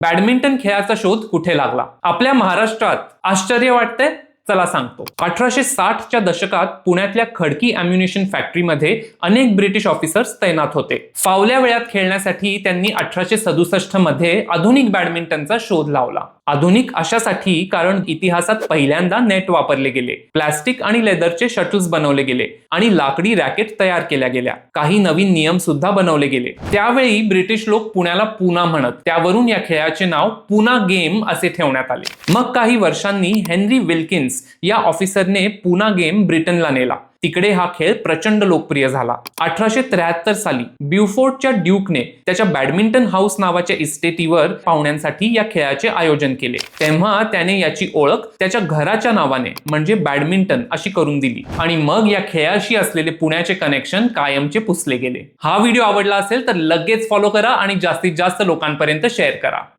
Badminton खेळाचा शोध कुठे लागला? आपल्या महाराष्ट्रात. आश्चर्य वाटतंय? चला सांगतो. 1860च्या दशकात पुण्यातल्या खडकी अम्युनिशन फॅक्टरीमध्ये अनेक ब्रिटिश ऑफिसर्स तैनात होते. फावल्या वेळात खेळण्यासाठी त्यांनी 1867 मध्ये आधुनिक बॅडमिंटनचा शोध लावला. आधुनिक अशासाठी कारण इतिहासात पहिल्यांदा नेट वापरले गेले, प्लास्टिक आणि लेदरचे शटल्स बनवले गेले आणि लाकडी रॅकेट तयार केल्या गेल्या. काही नवीन नियम सुद्धा बनवले गेले. त्यावेळी ब्रिटिश लोक पुण्याला पूना म्हणत, त्यावरून या खेळाचे नाव पूना गेम असे ठेवण्यात आले. मग काही वर्षांनी हेनरी विल्किन्स या ऑफिसरने पूना गेम ब्रिटनला नेला. तिकडे हा खेळ प्रचंड लोकप्रिय झाला. 1873 साली ब्यूफोर्टच्या ड्यूकने त्याच्या बॅडमिंटन हाऊस नावाच्या इस्टेटीवर पाहुण्यांसाठी या खेळाचे आयोजन केले. तेव्हा त्याने याची ओळख त्याच्या घराच्या नावाने म्हणजे बॅडमिंटन अशी करून दिली आणि मग या खेळाशी असलेले पुण्याचे कनेक्शन कायमचे पुसले गेले. हा व्हिडिओ आवडला असेल तर लगेच फॉलो करा आणि जास्तीत जास्त लोकांपर्यंत शेअर करा.